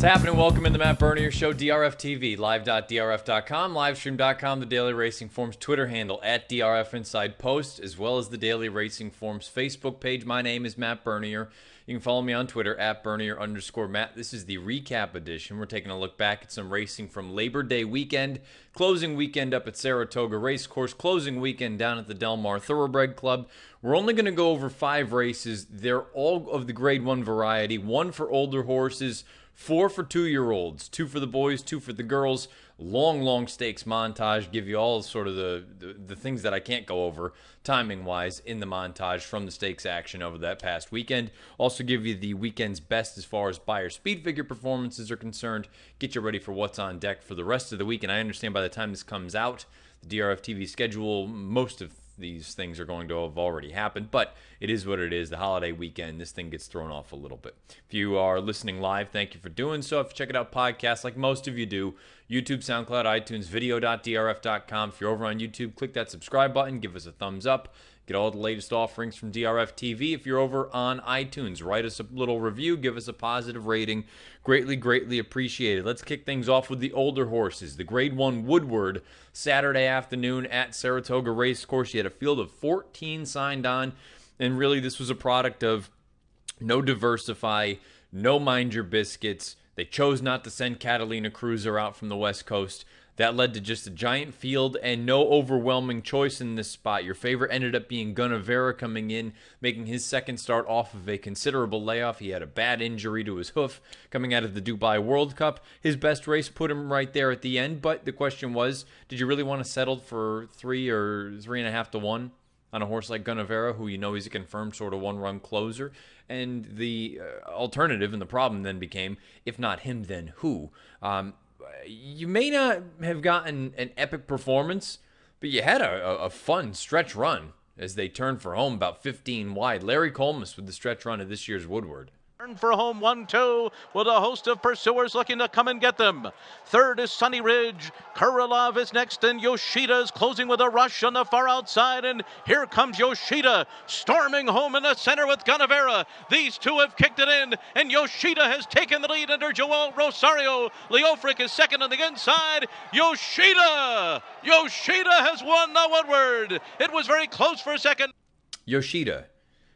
What's happening? Welcome in the Matt Bernier Show, DRF TV, live.drf.com, livestream.com, the Daily Racing Forms Twitter handle at DRF Inside Post, as well as the Daily Racing Forms Facebook page. My name is Matt Bernier. You can follow me on Twitter at Bernier_Matt. This is the recap edition. We're taking a look back at some racing from Labor Day weekend, closing weekend up at Saratoga Racecourse, closing weekend down at the Del Mar Thoroughbred Club. We're only going to go over 5 races. They're all of the Grade 1 variety, 1 for older horses, 4 for 2-year-olds, 2 for the boys, 2 for the girls. Long stakes montage. Give you all sort of the things that I can't go over timing-wise in the montage from the stakes action over that past weekend. Also give you the weekend's best as far as Beyer speed figure performances are concerned. Get you ready for what's on deck for the rest of the week. And I understand by the time this comes out, the DRF TV schedule, most of these things are going to have already happened, but it is what it is. The holiday weekend, this thing gets thrown off a little bit. If you are listening live, thank you for doing so. If you check it out podcasts like most of you do, YouTube, SoundCloud, iTunes, video.drf.com. If you're over on YouTube, click that subscribe button, give us a thumbs up. Get all the latest offerings from DRF TV. If you're over on iTunes, write us a little review, give us a positive rating. Greatly appreciated. Let's kick things off with the older horses. The Grade 1 Woodward, Saturday afternoon at Saratoga Racecourse. You had a field of 14 signed on, and really this was a product of no diversify, no mind your biscuits. They chose not to send Catalina Cruiser out from the West Coast. That led to just a giant field and no overwhelming choice in this spot. Your favorite ended up being Gunnavera coming in, making his second start off of a considerable layoff. He had a bad injury to his hoof coming out of the Dubai World Cup. His best race put him right there at the end, but the question was, did you really want to settle for 3 or 3.5 to 1 on a horse like Gunnavera, who you know he's a confirmed sort of one-run closer? And the alternative and the problem then became, if not him, then who? You may not have gotten an epic performance, but you had a fun stretch run as they turned for home about 15 wide. Larry Colmus with the stretch run of this year's Woodward. For home 1-2 with a host of pursuers looking to come and get them. Third is Sunny Ridge. Kurilov is next, and Yoshida is closing with a rush on the far outside. And here comes Yoshida storming home in the center with Gunnavera. These two have kicked it in, and Yoshida has taken the lead under Joel Rosario. Leofric is second on the inside. Yoshida has won the Woodward. It was very close for a second. Yoshida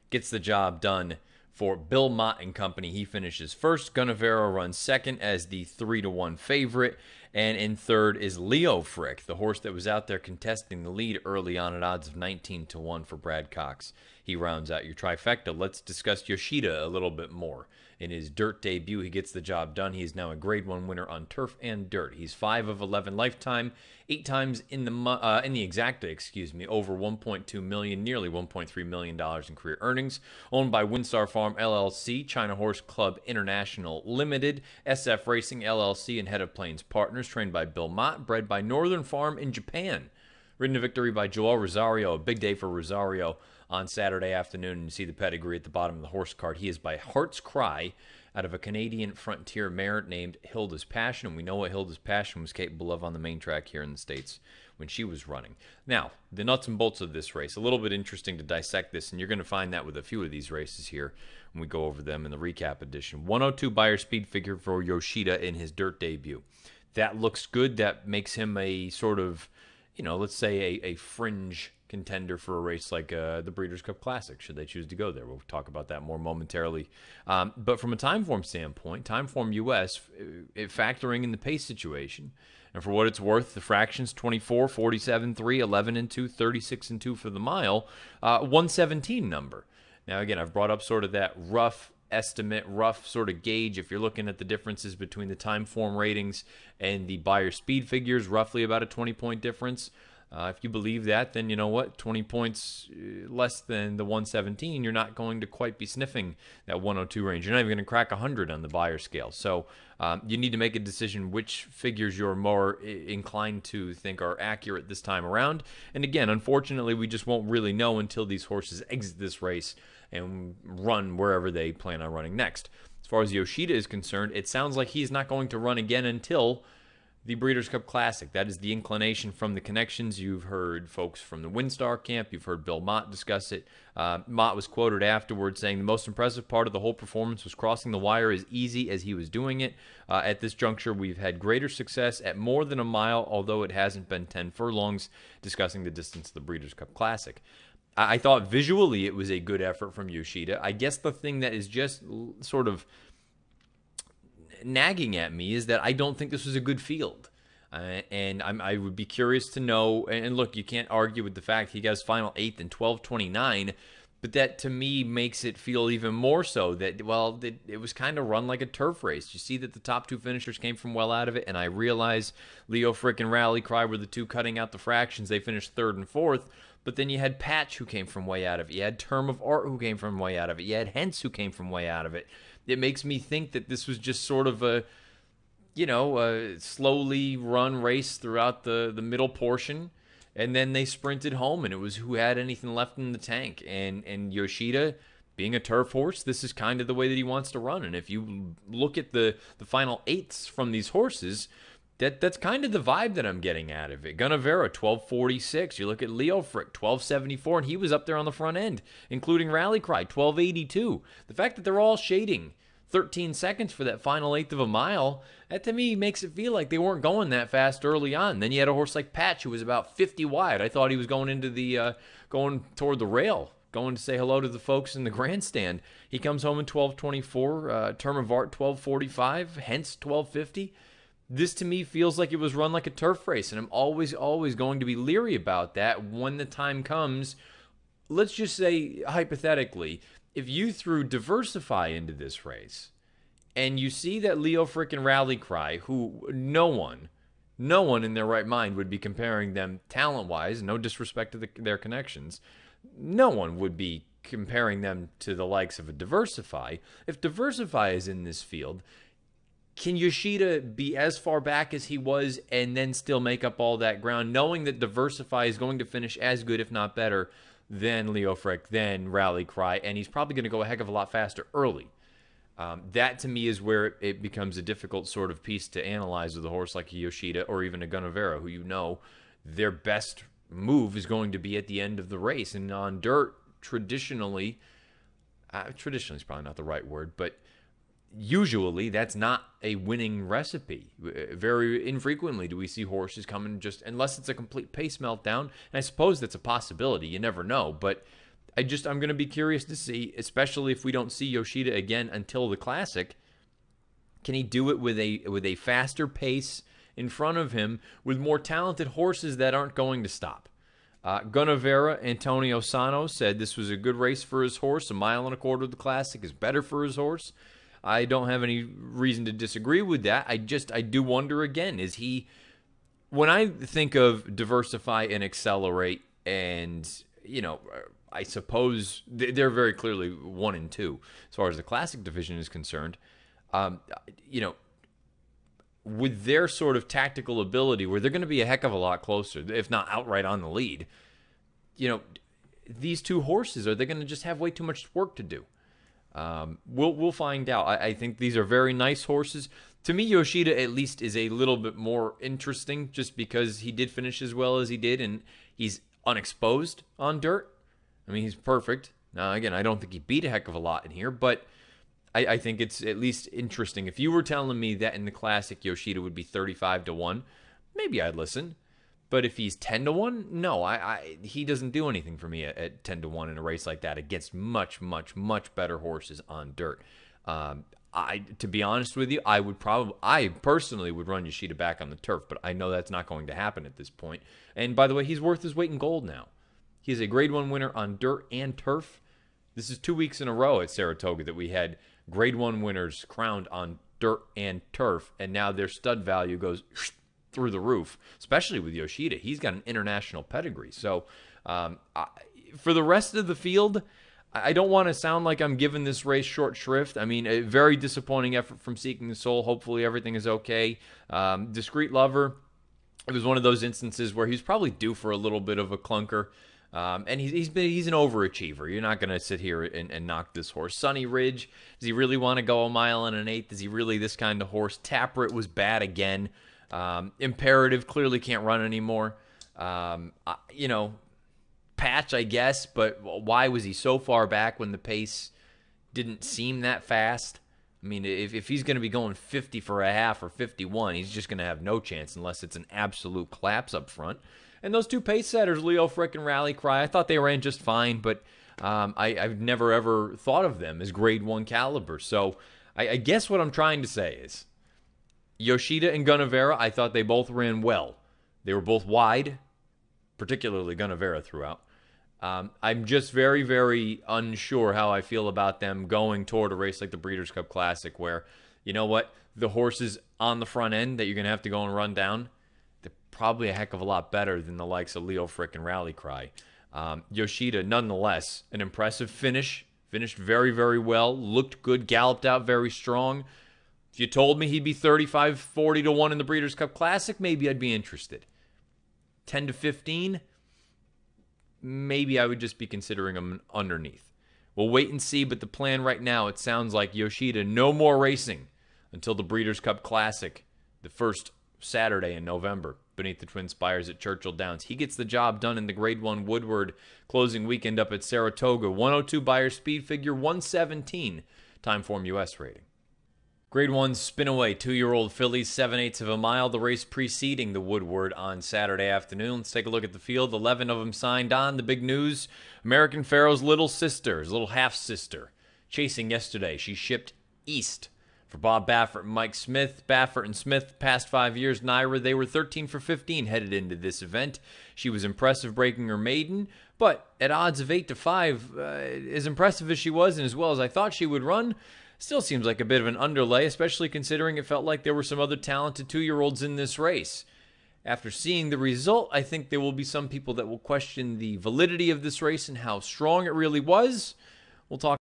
gets the job done for Bill Mott and company. He finishes first. Gunnavera runs second as the 3-1 favorite. And in third is Leofric, the horse that was out there contesting the lead early on at odds of 19-1 for Brad Cox. He rounds out your trifecta. Let's discuss Yoshida a little bit more. In his dirt debut, he gets the job done. He is now a Grade 1 winner on turf and dirt. He's 5 of 11 lifetime, 8 times in the exacta, over $1.2 million, nearly $1.3 million in career earnings. Owned by Windstar Farm LLC, China Horse Club International Limited, SF Racing LLC, and Head of Plains Partners. Trained by Bill Mott, bred by Northern Farm in Japan. Ridden to victory by Joel Rosario. A big day for Rosario on Saturday afternoon. And you see the pedigree at the bottom of the horse card. He is by Heart's Cry out of a Canadian frontier mare named Hilda's Passion. And we know what Hilda's Passion was capable of on the main track here in the States when she was running. Now, the nuts and bolts of this race. A little bit interesting to dissect this, and you're going to find that with a few of these races here when we go over them in the recap edition. 102 Beyer speed figure for Yoshida in his dirt debut. That looks good. That makes him a sort of, let's say a fringe contender for a race like the Breeders' Cup Classic, should they choose to go there. We'll talk about that more momentarily. But from a Timeform standpoint, Timeform US, factoring in the pace situation, and for what it's worth, the fractions 24, 47, 3, 11 and 2, 36 and 2 for the mile, 117 number. Now again, I've brought up sort of that rough estimate, rough sort of gauge. If you're looking at the differences between the Timeform ratings and the Beyer speed figures, roughly about a 20-point difference. If you believe that, then you know what? 20 points less than the 117, you're not going to quite be sniffing that 102 range. You're not even going to crack 100 on the Beyer scale. So you need to make a decision which figures you're more inclined to think are accurate this time around. And again, unfortunately, we just won't really know until these horses exit this race and run wherever they plan on running next. As far as Yoshida is concerned, it sounds like he's not going to run again until the Breeders' Cup Classic. That is the inclination from the connections. You've heard folks from the WinStar camp. You've heard Bill Mott discuss it. Mott was quoted afterwards saying the most impressive part of the whole performance was crossing the wire as easy as he was doing it. At this juncture, we've had greater success at more than a mile, although it hasn't been 10 furlongs, discussing the distance of the Breeders' Cup Classic. I thought visually it was a good effort from Yoshida. I guess the thing that is just sort of nagging at me is that I don't think this was a good field. And I would be curious to know, and look, you can't argue with the fact he got his final 8th in 12:29, but that to me makes it feel even more so that, well, it was kind of run like a turf race. You see that the top 2 finishers came from well out of it, and I realize Leo Frick and Rally Cry were the 2 cutting out the fractions. They finished 3rd and 4th, but then you had Patch who came from way out of it. You had Term of Art who came from way out of it. You had Hentz who came from way out of it. It makes me think that this was just sort of a slowly run race throughout the middle portion, and then they sprinted home, and it was who had anything left in the tank. And Yoshida, being a turf horse, this is kind of the way that he wants to run. And if you look at the final 8ths from these horses, that's kind of the vibe that I'm getting out of it. Gunnevera, 12:46. You look at Leo Frick, 12:74, and he was up there on the front end, including Rally Cry, 12:82. The fact that they're all shading 13 seconds for that final 1/8 of a mile, that to me makes it feel like they weren't going that fast early on. Then you had a horse like Patch who was about 50 wide. I thought he was going into the going toward the rail, going to say hello to the folks in the grandstand. He comes home in 12:24. Term of Art 12:45. Hence 12:50. This to me feels like it was run like a turf race, and I'm always going to be leery about that when the time comes. Let's just say, hypothetically, if you threw Diversify into this race, and you see that Leo Frick and Rally Cry, who no one in their right mind would be comparing them talent-wise, no disrespect to their connections, no one would be comparing them to the likes of a Diversify. If Diversify is in this field, can Yoshida be as far back as he was and then still make up all that ground, knowing that Diversify is going to finish as good, if not better, than Leo Frick, than Rally Cry, and he's probably going to go a heck of a lot faster early? That, to me, is where it becomes a difficult sort of piece to analyze with a horse like a Yoshida or even a Gunnevera, who their best move is going to be at the end of the race. And on dirt, traditionally is probably not the right word, but usually that's not a winning recipe. Very infrequently do we see horses coming just, unless it's a complete pace meltdown, and I suppose that's a possibility. You never know, but I'm going to be curious to see, especially if we don't see Yoshida again until the Classic. Can he do it with a faster pace in front of him with more talented horses that aren't going to stop? Gunnevera, Antonio Sano, said this was a good race for his horse. 1.25 miles of the Classic is better for his horse. I don't have any reason to disagree with that. I do wonder again, is he, when I think of Diversify and Accelerate, and, I suppose they're very clearly 1 and 2 as far as the Classic division is concerned. With their sort of tactical ability, where they're going to be a heck of a lot closer, if not outright on the lead, these 2 horses, are they going to just have way too much work to do? We'll find out. I think these are very nice horses. To me, Yoshida at least is a little bit more interesting, just because he did finish as well as he did, and he's unexposed on dirt. I mean, he's perfect. Now, again, I don't think he beat a heck of a lot in here, but I think it's at least interesting. If you were telling me that in the Classic Yoshida would be 35-1, maybe I'd listen. But if he's 10-1, no, he doesn't do anything for me at 10-1 in a race like that against much, much, much better horses on dirt. To be honest with you, I personally would run Yoshida back on the turf, but I know that's not going to happen at this point. And by the way, he's worth his weight in gold now. He is a Grade 1 winner on dirt and turf. This is 2 weeks in a row at Saratoga that we had Grade 1 winners crowned on dirt and turf, and now their stud value goes through the roof, especially with Yoshida. He's got an international pedigree. So for the rest of the field, I don't want to sound like I'm giving this race short shrift. I mean, a very disappointing effort from Seeking the Soul. Hopefully everything is okay. Discreet Lover, it was one of those instances where he's probably due for a little bit of a clunker. And he's an overachiever. You're not going to sit here and knock this horse. Sunny Ridge, does he really want to go 1.1 miles? Is he really this kind of horse? Taproot was bad again. Imperative clearly can't run anymore. Patch, I guess, but why was he so far back when the pace didn't seem that fast? I mean, if he's going to be going 50 for a half or 51, he's just going to have no chance unless it's an absolute collapse up front. And those two pace setters, Leo Frick and Rally Cry, I thought they ran just fine, but I've never ever thought of them as grade 1 caliber. So I guess what I'm trying to say is Yoshida and Gunnevera, I thought they both ran well. They were both wide, particularly Gunnevera throughout. I'm just very, very unsure how I feel about them going toward a race like the Breeders' Cup Classic where, you know what, the horses on the front end that you're going to have to go and run down, they're probably a heck of a lot better than the likes of Leo Frick and Rally Cry. Yoshida, nonetheless, an impressive finish. Finished very, very well. Looked good. Galloped out very strong. If you told me he'd be 35, 40 to 1 in the Breeders' Cup Classic, maybe I'd be interested. 10 to 15, maybe I would just be considering him underneath. We'll wait and see, but the plan right now, it sounds like Yoshida, no more racing until the Breeders' Cup Classic, the first Saturday in November, beneath the Twin Spires at Churchill Downs. He gets the job done in the Grade 1 Woodward closing weekend up at Saratoga. 102 Beyer speed figure, 117 Timeform US rating. Grade 1 Spinaway, 2-year-old fillies, 7/8 of a mile. The race preceding the Woodward on Saturday afternoon. Let's take a look at the field. 11 of them signed on. The big news, American Pharoah's little sister, his little half-sister, chasing yesterday. She shipped east for Bob Baffert and Mike Smith. Baffert and Smith, past 5 years, Naira, they were 13 for 15 headed into this event. She was impressive breaking her maiden, but at odds of 8 to 5, as impressive as she was and as well as I thought she would run, still seems like a bit of an underlay, especially considering it felt like there were some other talented 2-year-olds in this race. After seeing the result, I think there will be some people that will question the validity of this race and how strong it really was. We'll talk.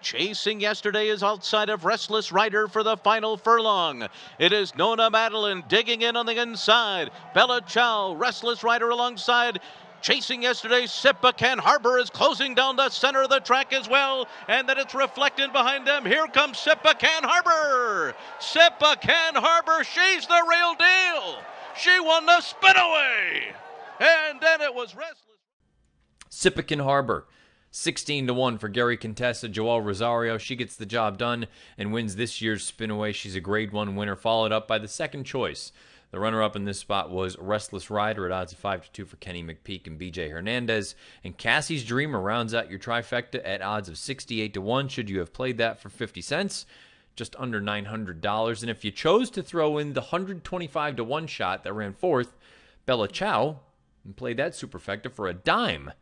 Chasing yesterday is outside of Restless Rider for the final furlong. It is Nona Madeline digging in on the inside. Bella Chow, Restless Rider alongside. Chasing yesterday, Sipacan Harbor is closing down the center of the track as well, and then it's reflected behind them. Here comes Sipacan Harbor. Sipacan Harbor, she's the real deal. She won the Spinaway. And then it was Restless. Sipacan Harbor, 16 to 1 for Gary Contessa. Joelle Rosario, she gets the job done and wins this year's Spinaway. She's a Grade 1 winner, followed up by the second choice. The runner-up in this spot was Restless Rider at odds of 5 to 2 for Kenny McPeak and BJ Hernandez. And Cassie's Dreamer rounds out your trifecta at odds of 68 to 1. Should you have played that for 50 cents, just under $900. And if you chose to throw in the 125 to 1 shot that ran fourth, Bella Chow, and played that superfecta for a dime,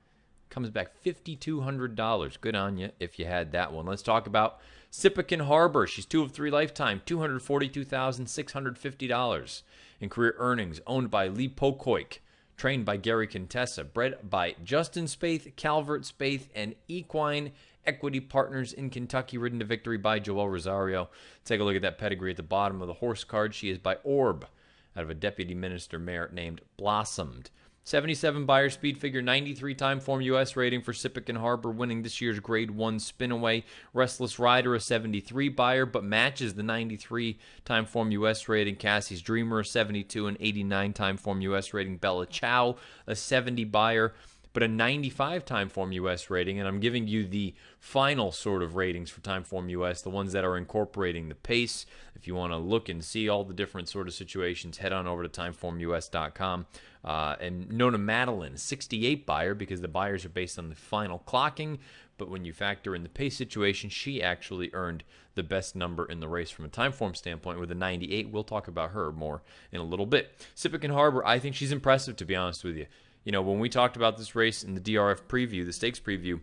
comes back $5,200. Good on you if you had that one. Let's talk about Sipacan Harbor. She's 2 of 3 lifetime, $242,650 in career earnings. Owned by Lee Pocoik, trained by Gary Contessa, bred by Justin Spaeth, Calvert Spaeth, and Equine Equity Partners in Kentucky, ridden to victory by Joelle Rosario. Take a look at that pedigree at the bottom of the horse card. She is by Orb, out of a deputy minister mare named Blossomed. 77 Beyer speed figure, 93 Timeform US rating for Sipacan Harbor, winning this year's Grade 1 Spinaway. Restless Rider, a 73 Beyer, but matches the 93 Timeform US rating. Cassie's Dreamer, a 72 and 89 Timeform US rating. Bella Chow, a 70 Beyer, but a 95 Timeform US rating. And I'm giving you the final sort of ratings for Timeform US, the ones that are incorporating the pace. If you want to look and see all the different sort of situations, head on over to timeformus.com. And Nona Madeline, 68 Beyer, because the Beyers are based on the final clocking. But when you factor in the pace situation, she actually earned the best number in the race from a Timeform standpoint with a 98. We'll talk about her more in a little bit. Sipacan Harbor, I think she's impressive, to be honest with you. You know, when we talked about this race in the DRF preview, the stakes preview,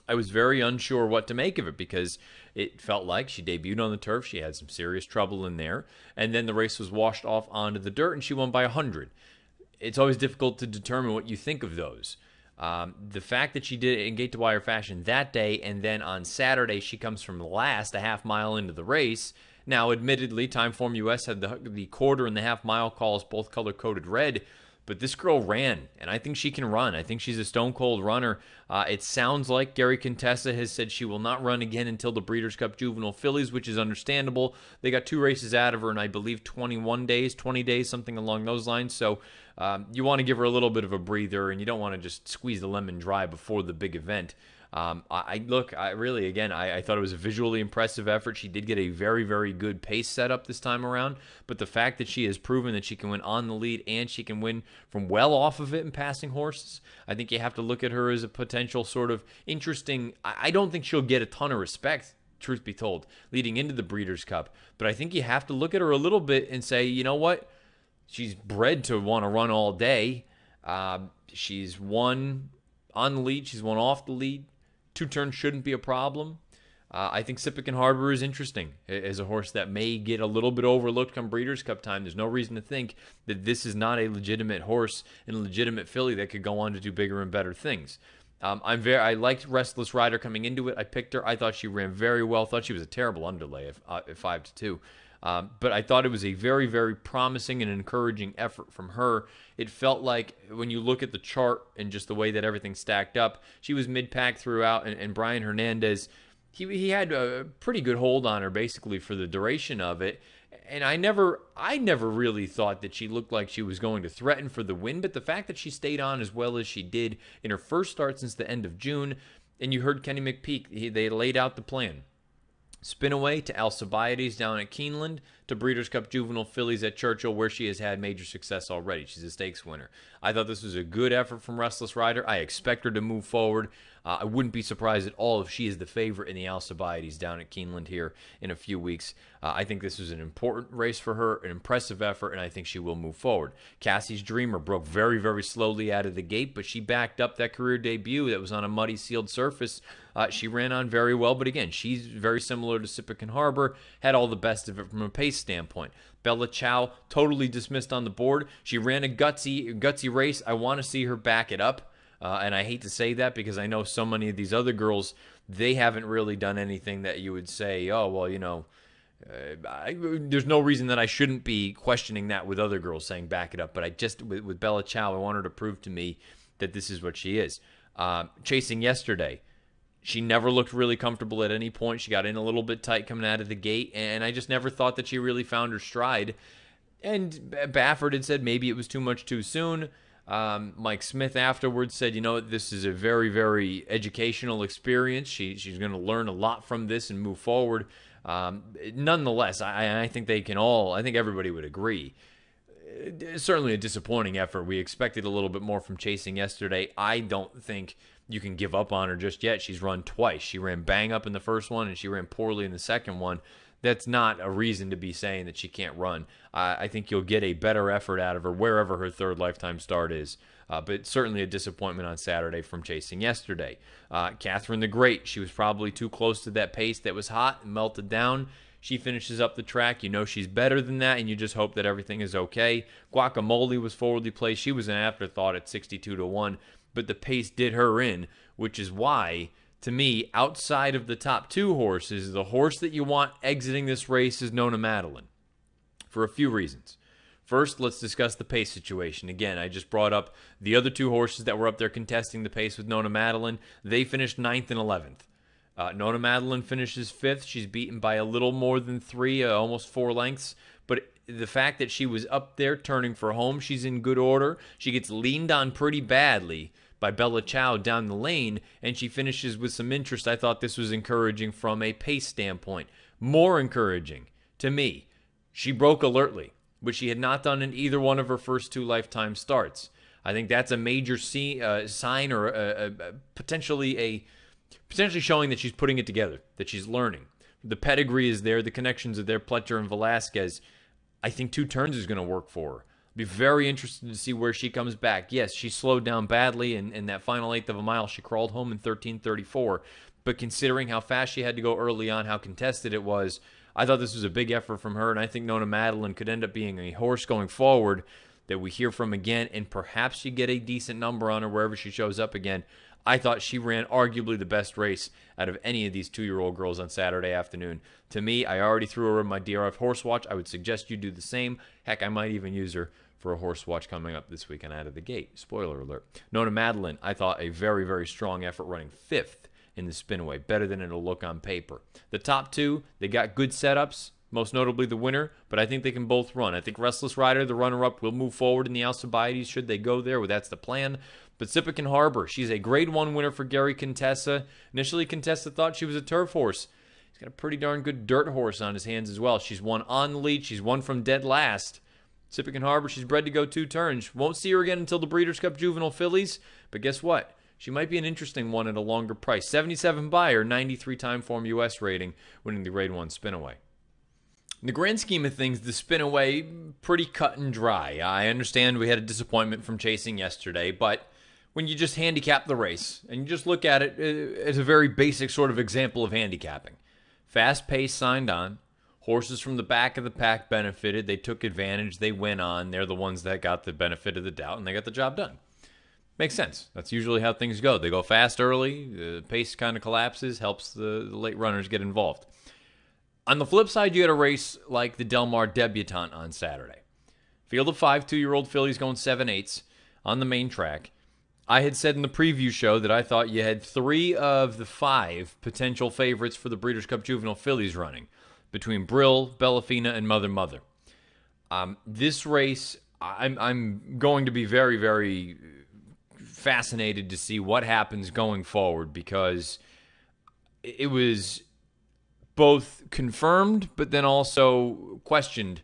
I was very unsure what to make of it because it felt like she debuted on the turf. She had some serious trouble in there. And then the race was washed off onto the dirt, and she won by 100. It's always difficult to determine what you think of those. The fact that she did it in gate-to-wire fashion that day, and then on Saturday she comes from last, a half mile into the race. Now, admittedly, Timeform US had the quarter and the half mile calls both color-coded red, But this girl ran, and I think she can run. I think she's a stone-cold runner. It sounds like Gary Contessa has said she will not run again until the Breeders' Cup Juvenile Fillies, which is understandable. They got 2 races out of her in, I believe, 21 days, 20 days, something along those lines. So you want to give her a little bit of a breather, and you don't want to just squeeze the lemon dry before the big event. I thought it was a visually impressive effort. She did get a very, very good pace setup this time around, but the fact that she has proven that she can win on the lead and she can win from well off of it in passing horses, I think you have to look at her as a potential sort of interesting. I don't think she'll get a ton of respect, truth be told, leading into the Breeders' Cup, but I think you have to look at her a little bit and say, you know what? She's bred to want to run all day. She's won on the lead. She's won off the lead. 2 turns shouldn't be a problem. I think Sippican Harbor is interesting as a horse that may get a little bit overlooked come Breeders' Cup time. There's no reason to think that this is not a legitimate horse and a legitimate filly that could go on to do bigger and better things. I liked Restless Rider coming into it. I picked her. I thought she ran very well. Thought she was a terrible underlay at 5-2. But I thought it was a very, very promising and encouraging effort from her. It felt like when you look at the chart and just the way that everything stacked up, she was mid-pack throughout, and Brian Hernandez, he had a pretty good hold on her basically for the duration of it. And I never really thought that she looked like she was going to threaten for the win, but the fact that she stayed on as well as she did in her first start since the end of June, and you heard Kenny McPeak, they laid out the plan. Spin away to Alcibiades down at Keeneland, to Breeders' Cup Juvenile Fillies at Churchill, where she has had major success already. She's a stakes winner. I thought this was a good effort from Restless Rider. I expect her to move forward. I wouldn't be surprised at all if she is the favorite in the Alcibiades down at Keeneland here in a few weeks. I think this was an important race for her, an impressive effort, and I think she will move forward. Cassie's Dreamer broke very, very slowly out of the gate, but she backed up that career debut that was on a muddy sealed surface. She ran on very well, but again, she's very similar to Sippican Harbor, had all the best of it from a pace standpoint. Bella Chow, totally dismissed on the board. She ran a gutsy race. I want to see her back it up. And I hate to say that because I know so many of these other girls, they haven't really done anything that you would say, oh, well, you know, there's no reason that I shouldn't be questioning that with other girls saying back it up. But I just, with Bella Chow, I want her to prove to me that this is what she is. Chasing Yesterday, she never looked really comfortable at any point. She got in a little bit tight coming out of the gate, and I just never thought that she really found her stride. And Baffert had said maybe it was too much too soon. Mike Smith afterwards said, you know, this is a very, very educational experience. She's going to learn a lot from this and move forward. Nonetheless, I think they can all, I think everybody would agree. Certainly a disappointing effort. We expected a little bit more from Chasing Yesterday. I don't think you can give up on her just yet. She's run twice. She ran bang up in the first one, and she ran poorly in the second one. That's not a reason to be saying that she can't run. I think you'll get a better effort out of her wherever her third lifetime start is. But certainly a disappointment on Saturday from Chasing Yesterday. Catherine the Great, she was probably too close to that pace that was hot and melted down. She finishes up the track. You know she's better than that, and you just hope that everything is okay. Guacamole was forwardly placed. She was an afterthought at 62-1, but the pace did her in, which is why, to me, outside of the top 2 horses, the horse that you want exiting this race is Nona Madeline, for a few reasons. First, let's discuss the pace situation. Again, I just brought up the other 2 horses that were up there contesting the pace with Nona Madeline. They finished 9th and 11th. Nona Madeline finishes 5th. She's beaten by a little more than 3, almost 4 lengths. But the fact that she was up there turning for home, she's in good order. She gets leaned on pretty badly by Bella Chow down the lane, and she finishes with some interest. I thought this was encouraging from a pace standpoint. More encouraging to me, she broke alertly, which she had not done in either one of her first 2 lifetime starts. I think that's a major sign, or potentially showing that she's putting it together, that she's learning. The pedigree is there, the connections are there. Pletcher and Velasquez, I think 2 turns is going to work for her. Be very interested to see where she comes back. Yes, she slowed down badly, and in that final 1/8 of a mile, she crawled home in 13:34. But considering how fast she had to go early on, how contested it was, I thought this was a big effort from her, and I think Nona Madeline could end up being a horse going forward that we hear from again, and perhaps you get a decent number on her wherever she shows up again. I thought she ran arguably the best race out of any of these 2-year-old girls on Saturday afternoon. To me, I already threw her in my DRF horse watch. I would suggest you do the same. Heck, I might even use her for a horse watch coming up this weekend out of the gate. Spoiler alert. Nona Madeline, I thought a very, very strong effort running 5th in the spinaway. Better than it'll look on paper. The top 2, they got good setups, most notably the winner, but I think they can both run. I think Restless Rider, the runner-up, will move forward in the Alcibiades should they go there. Well, that's the plan. But Sippican Harbor, she's a Grade 1 winner for Gary Contessa. Initially, Contessa thought she was a turf horse. He's got a pretty darn good dirt horse on his hands as well. She's won on the lead. She's won from dead last. Sippican Harbor, she's bred to go 2 turns. Won't see her again until the Breeders' Cup Juvenile Fillies. But guess what? She might be an interesting one at a longer price. 77 buyer, 93 time form U.S. rating, winning the Grade 1 Spinaway. In the grand scheme of things, the Spinaway, pretty cut and dry. I understand we had a disappointment from chasing yesterday, but when you just handicap the race, and you just look at it as a very basic sort of example of handicapping. Fast pace signed on. Horses from the back of the pack benefited. They took advantage. They went on. They're the ones that got the benefit of the doubt, and they got the job done. Makes sense. That's usually how things go. They go fast early. The pace kind of collapses, helps the late runners get involved. On the flip side, you had a race like the Del Mar Debutante on Saturday. Field of 5 2-year-old fillies going 7/8 on the main track. I had said in the preview show that I thought you had 3 of the 5 potential favorites for the Breeders' Cup Juvenile Fillies running, between Brill, Bellafina, and Mother Mother. This race, I'm going to be very, very fascinated to see what happens going forward, because it was both confirmed but then also questioned.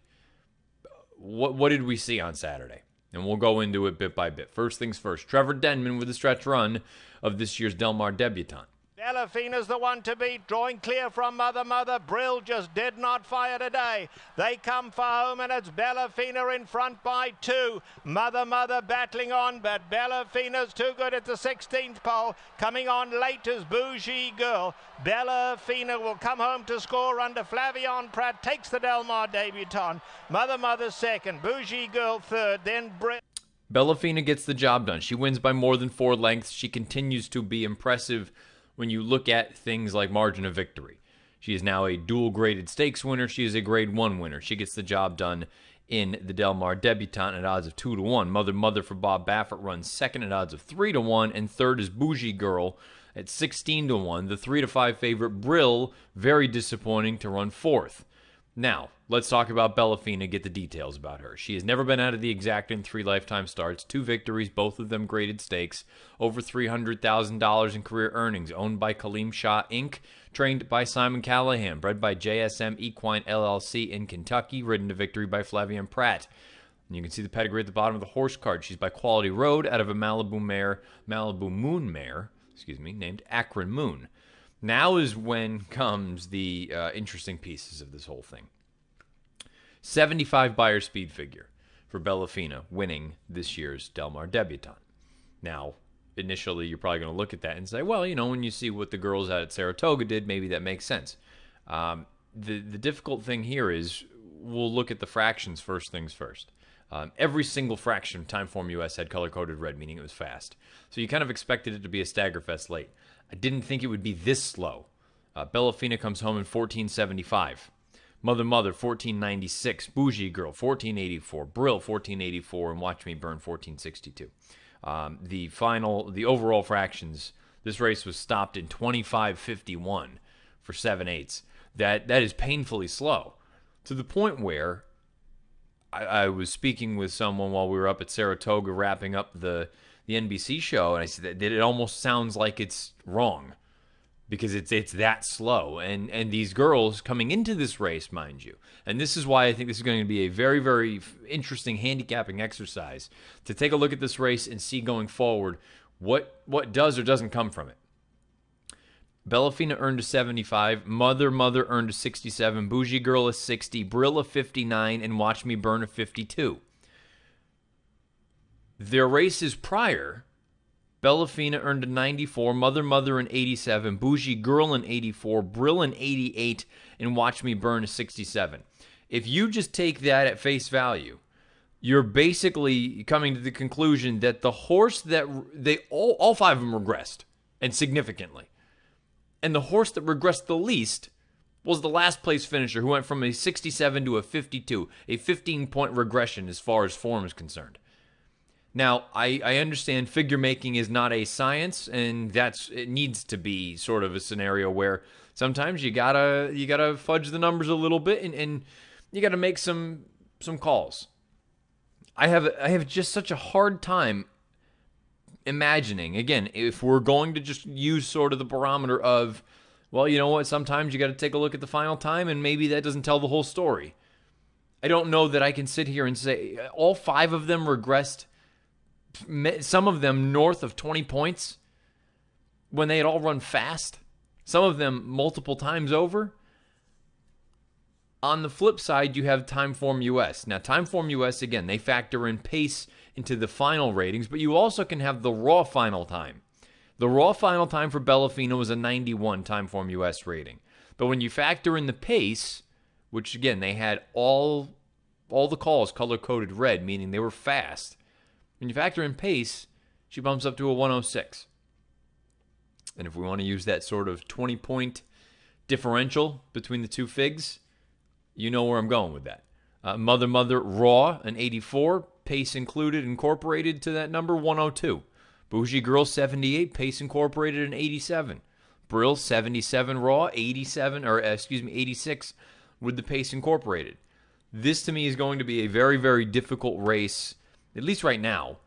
What did we see on Saturday? And we'll go into it bit by bit. First things first, Trevor Denman with the stretch run of this year's Del Mar Debutante. Bellafina's the one to beat, drawing clear from Mother Mother. Brill just did not fire today. They come for home, and it's Bellafina in front by 2. Mother Mother battling on, but Bellafina's too good at the 16th pole. Coming on late is Bougie Girl. Bellafina will come home to score under Flavion Pratt. Takes the Del Mar Debutante. Mother Mother second, Bougie Girl third, then Brill. Bellafina gets the job done. She wins by more than 4 lengths. She continues to be impressive when you look at things like margin of victory. She is now a dual-graded stakes winner. She is a Grade 1 winner. She gets the job done in the Del Mar Debutante at odds of 2-1. Mother Mother for Bob Baffert runs second at odds of 3-1, and third is Bougie Girl at 16-1. The 3-5 favorite Brill, very disappointing to run 4th. Now, let's talk about Bellafina, get the details about her. She has never been out of the exact in 3 lifetime starts, 2 victories, both of them graded stakes, over $300,000 in career earnings, owned by Kaleem Shah, Inc., trained by Simon Callahan, bred by JSM Equine LLC in Kentucky, ridden to victory by Flavian Pratt. And you can see the pedigree at the bottom of the horse card. She's by Quality Road out of a Malibu Moon mare, named Akron Moon. Now is when comes the interesting pieces of this whole thing. 75 buyer speed figure for Bellafina winning this year's Del Mar Debutante. Now, initially, you're probably going to look at that and say, well, you know, when you see what the girls out at Saratoga did, maybe that makes sense. The difficult thing here is we'll look at the fractions first things first. Every single fraction Timeform US had color-coded red, meaning it was fast. So you kind of expected it to be a staggerfest late. I didn't think it would be this slow. Bellafina comes home in 1475. Mother Mother, 1496. Bougie Girl, 1484. Brill, 1484. And Watch Me Burn, 1462. The overall fractions, this race was stopped in 25:51 for 7/8. That is painfully slow, to the point where I was speaking with someone while we were up at Saratoga wrapping up the NBC show, and I said that it almost sounds like it's wrong because it's that slow. And these girls coming into this race, mind you, and this is why I think this is going to be a very, very interesting handicapping exercise to take a look at this race and see going forward what does or doesn't come from it. Bellafina earned a 75, Mother Mother earned a 67, Bougie Girl a 60, Brill a 59, and Watch Me Burn a 52. Their races prior, Bellafina earned a 94, Mother Mother an 87, Bougie Girl an 84, Brill an 88, and Watch Me Burn a 67. If you just take that at face value, you're basically coming to the conclusion that the horse that all 5 of them regressed. and significantly. And the horse that regressed the least was the last place finisher, who went from a 67 to a 52, a 15-point regression as far as form is concerned. Now, I understand figure making is not a science, and it needs to be sort of a scenario where sometimes you gotta fudge the numbers a little bit, and you gotta make some calls. I have just such a hard time imagining, again, if we're going to just use sort of the barometer of, well, you know what, sometimes you got to take a look at the final time, and maybe that doesn't tell the whole story. I don't know that I can sit here and say all 5 of them regressed, some of them north of 20 points when they had all run fast, some of them multiple times over. On the flip side, you have Timeform US. Now, Timeform US, again, they factor in pace into the final ratings, but you also can have the raw final time. The raw final time for Bellafina was a 91 Timeform US rating. But when you factor in the pace, which again, they had all the calls color-coded red, meaning they were fast. When you factor in pace, she bumps up to a 106. And if we want to use that sort of 20-point differential between the two figs, you know where I'm going with that. Mother Raw, an 84, pace included, incorporated to that number, 102. Bougie Girl, 78, pace incorporated, an 87. Brill, 77 Raw, 86 with the pace incorporated. This, to me, is going to be a very, very difficult race, at least right now,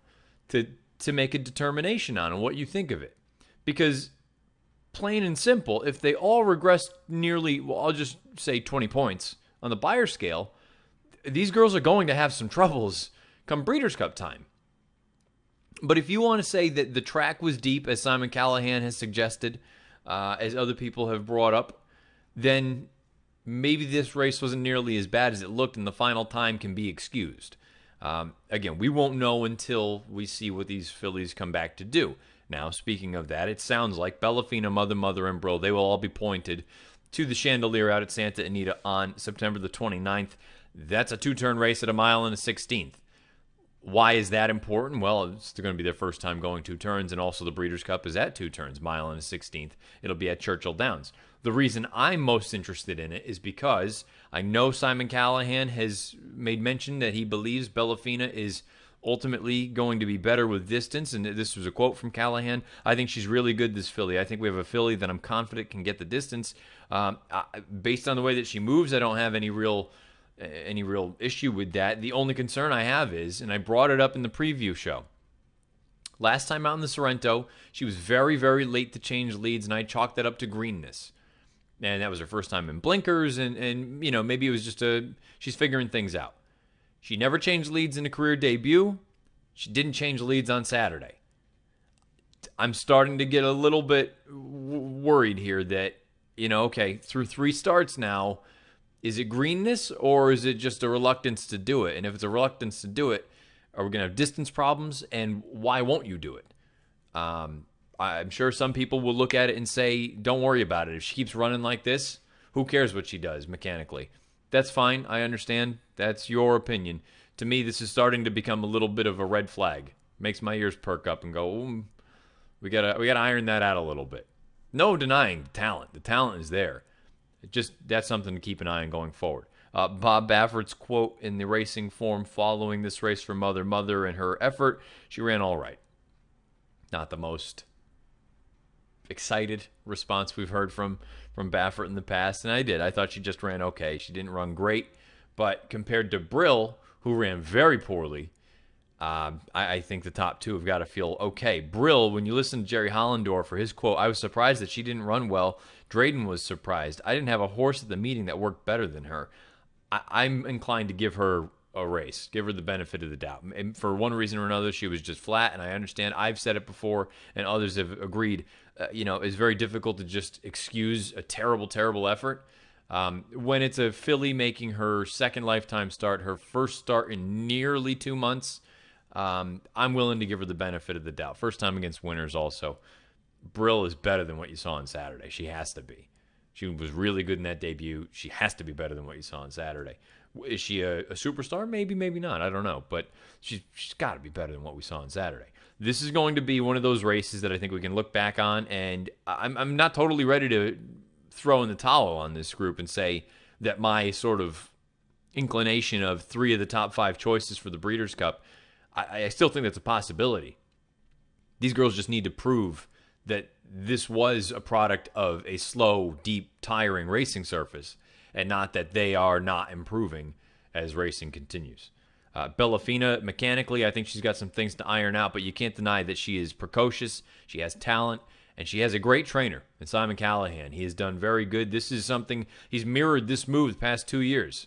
to make a determination on and what you think of it. Because, plain and simple, if they all regress nearly, well, I'll just say 20 points on the Beyer scale, these girls are going to have some troubles come Breeders' Cup time. But if you want to say that the track was deep, as Simon Callahan has suggested, as other people have brought up, then maybe this race wasn't nearly as bad as it looked, and the final time can be excused. Again, we won't know until we see what these fillies come back to do. Now, speaking of that, it sounds like Bellafina, Mother, and Brill, they will all be pointed to the Chandelier out at Santa Anita on September the 29th. That's a 2-turn race at 1 mile and a 16th. Why is that important? Well, it's going to be their first time going 2 turns, and also the Breeders' Cup is at 2 turns, mile and a 16th. It'll be at Churchill Downs. The reason I'm most interested in it is because I know Simon Callahan has made mention that he believes Bellafina is ultimately going to be better with distance, and this was a quote from Callahan. I think she's really good, this filly. I think we have a filly that I'm confident can get the distance. Based on the way that she moves, I don't have any real issue with that. The only concern I have is, and I brought it up in the preview show, last time out in the Sorrento, she was very, very late to change leads, and I chalked that up to greenness. And that was her first time in blinkers, and you know, maybe it was just she's figuring things out. She never changed leads in a career debut. She didn't change leads on Saturday. I'm starting to get a little bit worried here that, you know, okay, through 3 starts now, is it greenness or is it just a reluctance to do it? And if it's a reluctance to do it, are we going to have distance problems? And why won't you do it? I'm sure some people will look at it and say, don't worry about it. If she keeps running like this, who cares what she does mechanically? That's fine. I understand. That's your opinion. To me, this is starting to become a little bit of a red flag. Makes my ears perk up and go, we gotta iron that out a little bit. No denying the talent. The talent is there. That's something to keep an eye on going forward. Bob Baffert's quote in the racing form following this race for Mother and her effort, she ran all right. Not the most excited response we've heard from Baffert in the past, and I thought she just ran okay. She didn't run great, but compared to Brill, who ran very poorly, I think the top 2 have got to feel okay. Brill, when you listen to Jerry Hollendorf for his quote, I was surprised that she didn't run well. Drayden was surprised. I didn't have a horse at the meeting that worked better than her. I'm inclined to give her a race, give her the benefit of the doubt. And for one reason or another, she was just flat, and I understand. I've said it before, and others have agreed. It's very difficult to just excuse a terrible, terrible effort. When it's a filly making her second lifetime start, her first start in nearly 2 months, I'm willing to give her the benefit of the doubt. First time against winners also. Brill is better than what you saw on Saturday. She has to be. She was really good in that debut. She has to be better than what you saw on Saturday. Is she a superstar? Maybe, maybe not. I don't know. But she's got to be better than what we saw on Saturday. This is going to be one of those races that I think we can look back on, and I'm not totally ready to throw in the towel on this group and say that my sort of inclination of 3 of the top 5 choices for the Breeders' Cup, I still think that's a possibility. These girls just need to prove that this was a product of a slow, deep, tiring racing surface, and not that they are not improving as racing continues. Bellafina, mechanically, I think she's got some things to iron out, but you can't deny that she is precocious, she has talent, and she has a great trainer in Simon Callahan. He has done very good. This is something, he's mirrored this move the past 2 years.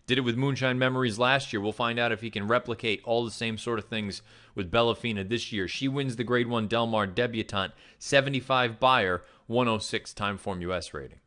Did it with Moonshine Memories last year. We'll find out if he can replicate all the same sort of things with Bellafina this year. She wins the Grade 1 Del Mar Debutante, 75 Beyer, 106 Timeform US rating.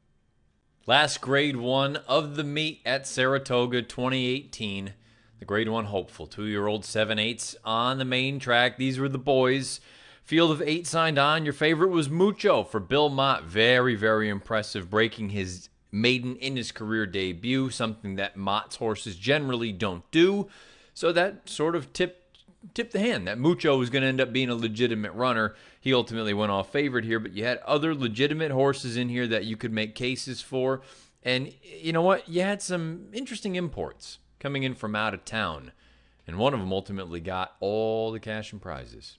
Last Grade 1 of the meet at Saratoga 2018. The Grade 1 hopeful, 2-year-old 7/8 on the main track. These were the boys. Field of 8 signed on. Your favorite was Mucho for Bill Mott. Very, very impressive, breaking his maiden in his career debut, something that Mott's horses generally don't do. So that sort of tipped the hand that Mucho was going to end up being a legitimate runner. He ultimately went off favored here, but you had other legitimate horses in here that you could make cases for. And you know what? You had some interesting imports coming in from out of town, and one of them ultimately got all the cash and prizes.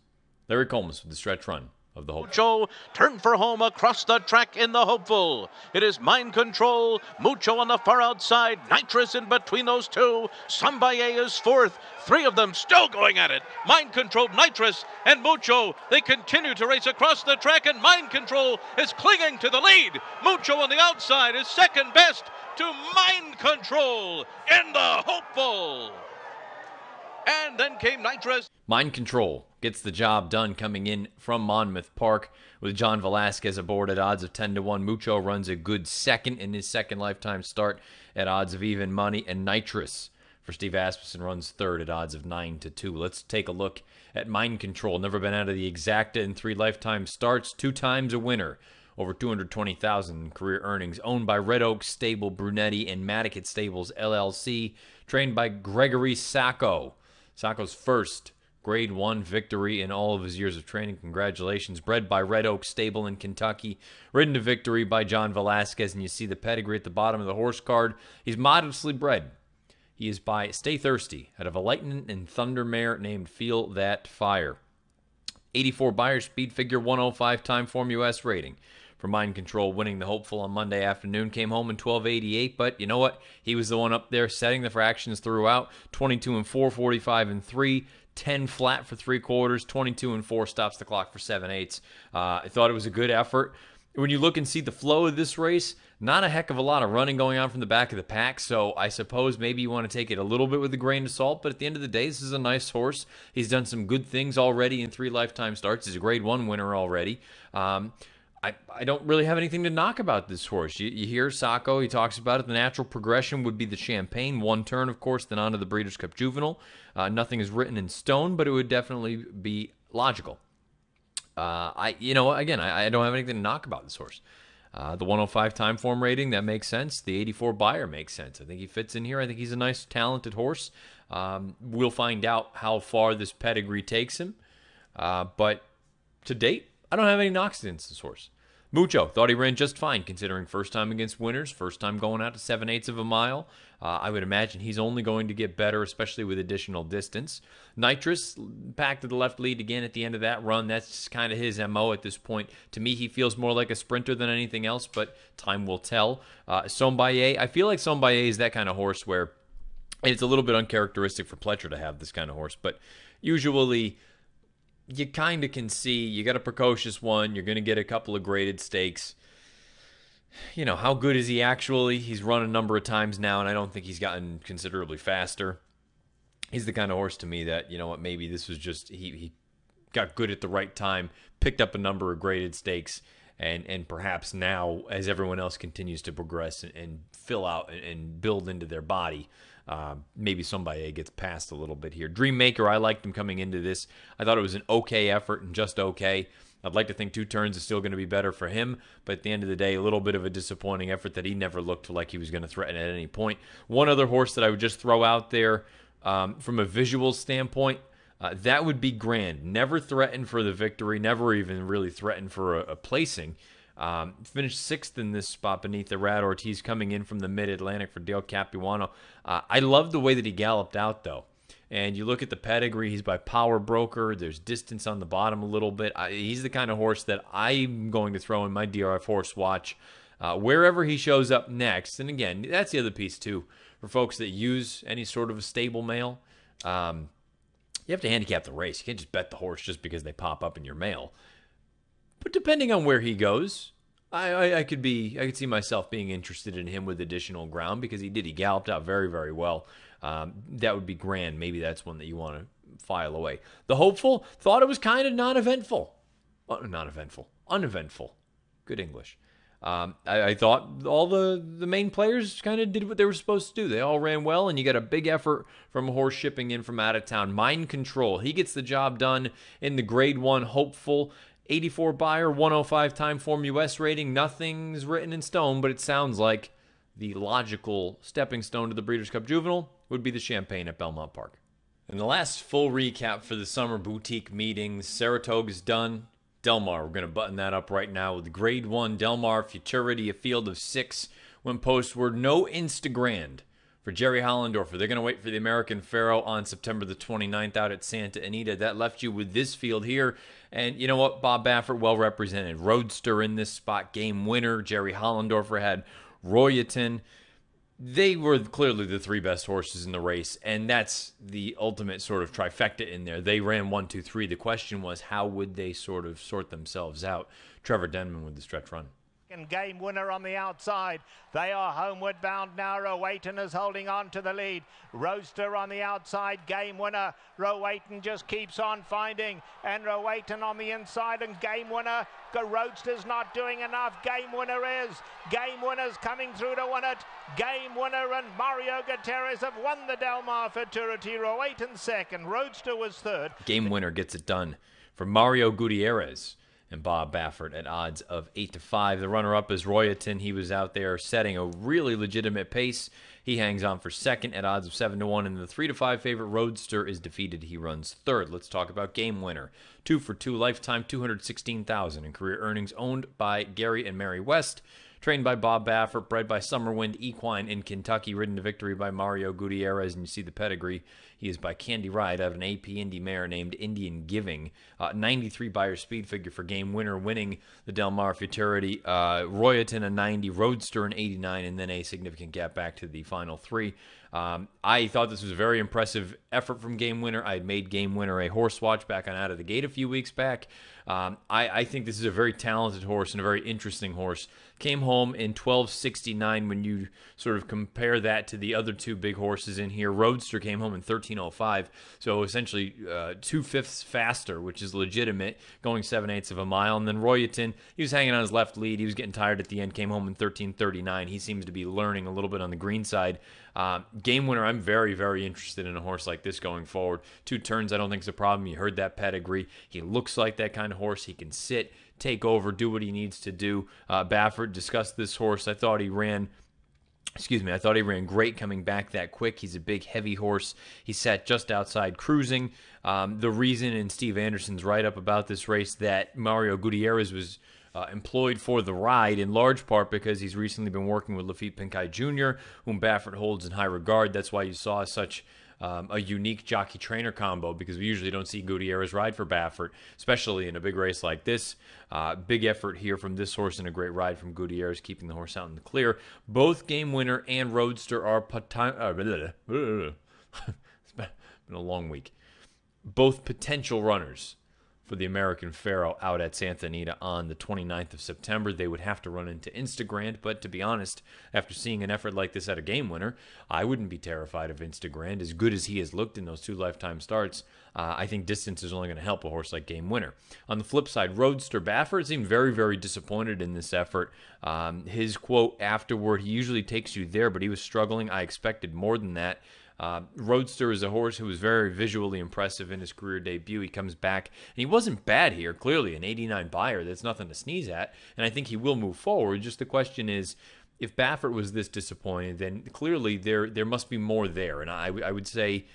Larry Colemas with the stretch run of the Hopeful. Mucho turn for home across the track in the Hopeful. It is Mind Control, Mucho on the far outside, Nitrous in between those two. Sambaye is fourth. 3 of them still going at it. Mind Control, Nitrous, and Mucho. They continue to race across the track, and Mind Control is clinging to the lead. Mucho on the outside is second best to Mind Control in the Hopeful. And then came Nitrous. Mind Control gets the job done coming in from Monmouth Park with John Velasquez aboard at odds of 10-1. Mucho runs a good second in his second lifetime start at odds of even money, and Nitrous for Steve Asmussen runs third at odds of 9-2. Let's take a look at Mind Control. Never been out of the exacta in 3 lifetime starts, 2 times a winner. Over $220,000 in career earnings. Owned by Red Oak Stable Brunetti and Madicket Stables LLC. Trained by Gregory Sacco. Sacco's first Grade 1 victory in all of his years of training. Congratulations. Bred by Red Oak Stable in Kentucky. Ridden to victory by John Velasquez. And you see the pedigree at the bottom of the horse card. He's modestly bred. He is by Stay Thirsty out of a Lightning and Thunder mare named Feel That Fire. 84 Beyer speed figure, 105 Timeform US rating. For Mind Control, winning the Hopeful on Monday afternoon. Came home in 12:88, but you know what? He was the one up there setting the fractions throughout. 22-4, 45-3, 10 flat for 3/4, 22-4 stops the clock for 7/8. I thought it was a good effort. When you look and see the flow of this race, not a heck of a lot of running going on from the back of the pack, so I suppose maybe you want to take it a little bit with a grain of salt, but at the end of the day, this is a nice horse. He's done some good things already in 3 lifetime starts. He's a Grade 1 winner already. I don't really have anything to knock about this horse. You hear Sacco, he talks about it. The natural progression would be the Champagne. 1 turn, of course, then on to the Breeders' Cup Juvenile. Nothing is written in stone, but it would definitely be logical. I don't have anything to knock about this horse. The 105 Timeform rating, that makes sense. The 84 Beyer makes sense. I think he fits in here. I think he's a nice, talented horse. We'll find out how far this pedigree takes him. But to date, I don't have any knocks against this horse. Mucho, thought he ran just fine considering first time against winners, first time going out to 7/8 of a mile. I would imagine he's only going to get better, especially with additional distance. Nitrous packed to the left lead again at the end of that run. That's kind of his MO at this point. To me, he feels more like a sprinter than anything else, but time will tell. Sombaye, I feel like Sombaye is that kind of horse where it's a little bit uncharacteristic for Pletcher to have this kind of horse, but usually you kind of can see you got a precocious one. You're going to get a couple of graded stakes. You know, how good is he actually? He's run a number of times now, and I don't think he's gotten considerably faster. He's the kind of horse to me that, you know what, maybe this was just he got good at the right time, picked up a number of graded stakes, and perhaps now, as everyone else continues to progress and fill out and build into their body, maybe somebody gets past a little bit here. Dreammaker, I liked him coming into this. I thought it was an okay effort and just okay. I'd like to think 2 turns is still going to be better for him, but at the end of the day, a little bit of a disappointing effort that he never looked like he was going to threaten at any point. One other horse that I would just throw out there from a visual standpoint, That would be grand. Never threatened for the victory, never even really threatened for a placing. Finished 6th in this spot beneath the Rad Ortiz coming in from the Mid-Atlantic for Dale Capuano. I love the way that he galloped out, though. And you look at the pedigree, he's by Power Broker. There's distance on the bottom a little bit. He's the kind of horse that I'm going to throw in my DRF horse watch wherever he shows up next. And again, that's the other piece, too. For folks that use any sort of a stable mail, you have to handicap the race. You can't just bet the horse just because they pop up in your mail. But depending on where he goes, I could see myself being interested in him with additional ground because he galloped out very, very well. That would be grand. Maybe that's one that you want to file away. The hopeful thought it was kind of uneventful. Good English. I thought all the main players kind of did what they were supposed to do. They all ran well, and you got a big effort from a horse shipping in from out of town. Mind Control. He gets the job done in the Grade 1 hopeful. 84 buyer, 105 time form US rating. Nothing's written in stone, but it sounds like the logical stepping stone to the Breeders' Cup Juvenile would be the Champagne at Belmont Park. And the last full recap for the summer boutique meetings. Saratoga's done. Del Mar, we're going to button that up right now with Grade 1 Del Mar Futurity, a field of 6 went postward. No Instagrand for Jerry Hollendorfer. They're going to wait for the American Pharoah on September the 29th out at Santa Anita. That left you with this field here. And you know what? Bob Baffert, well represented. Roadster in this spot, Game Winner. Jerry Hollendorfer had Royaton. They were clearly the 3 best horses in the race, and that's the ultimate sort of trifecta in there. They ran 1, 2, 3. The question was, how would they sort of sort themselves out? Trevor Denman with the stretch run. And Game Winner on the outside. They are homeward bound now. Rowayton is holding on to the lead. Roadster on the outside. Game Winner. Rowayton just keeps on finding. And Rowayton on the inside. And Game Winner. Roadster's not doing enough. Game Winner is. Game Winner's coming through to win it. Game Winner and Mario Gutierrez have won the Del Mar Futurity. Rowayton second. Roadster was third. Game Winner gets it done for Mario Gutierrez and Bob Baffert at odds of 8-5. The runner-up is Royaton. He was out there setting a really legitimate pace. He hangs on for second at odds of 7-1, and the 3-5 favorite Roadster is defeated. He runs third. Let's talk about Game Winner. 2 for 2, lifetime $216,000 in career earnings, owned by Gary and Mary West. Trained by Bob Baffert, bred by Summerwind Equine in Kentucky, ridden to victory by Mario Gutierrez, and you see the pedigree. He is by Candy Ride out of an AP Indy mare named Indian Giving. 93 buyer speed figure for Game Winner, winning the Del Mar Futurity. Royaton a 90, Roadster an 89, and then a significant gap back to the final 3. I thought this was a very impressive effort from Game Winner. I had made Game Winner a horse watch back on Out of the Gate a few weeks back. I think this is a very talented horse and a very interesting horse. Came home in 12:69 when you sort of compare that to the other 2 big horses in here. Roadster came home in 13:05, so essentially 2/5 faster, which is legitimate, going 7/8 of a mile. And then Royaton, he was hanging on his left lead. He was getting tired at the end, came home in 13:39. He seems to be learning a little bit on the green side. Game Winner, I'm very, very interested in a horse like this going forward. 2 turns, I don't think is a problem. You heard that pedigree. He looks like that kind of horse. He can sit, take over, do what he needs to do. Baffert discussed this horse. I thought he ran great coming back that quick. He's a big, heavy horse. He sat just outside cruising. The reason, and Steve Anderson's write-up about this race, that Mario Gutierrez was employed for the ride, in large part because he's recently been working with Lafitte Pincay Jr., whom Baffert holds in high regard. That's why you saw such a unique jockey-trainer combo, because we usually don't see Gutierrez ride for Baffert, especially in a big race like this. Big effort here from this horse and a great ride from Gutierrez, keeping the horse out in the clear. Both Game Winner and Roadster are it's been a long week. Both potential runners for the American Pharoah out at Santa Anita on the 29th of September. They would have to run into Instagrand, but to be honest, after seeing an effort like this at a Game Winner, I wouldn't be terrified of Instagrand. As good as he has looked in those 2 lifetime starts, I think distance is only going to help a horse like Game Winner. On the flip side, Roadster, Baffert seemed very, very disappointed in this effort. His quote afterward, he usually takes you there, but he was struggling. I expected more than that. Roadster is a horse who was very visually impressive in his career debut. He comes back, and he wasn't bad here. Clearly, an 89 buyer, that's nothing to sneeze at, and I think he will move forward. Just the question is, if Baffert was this disappointed, then clearly there must be more there. And I would say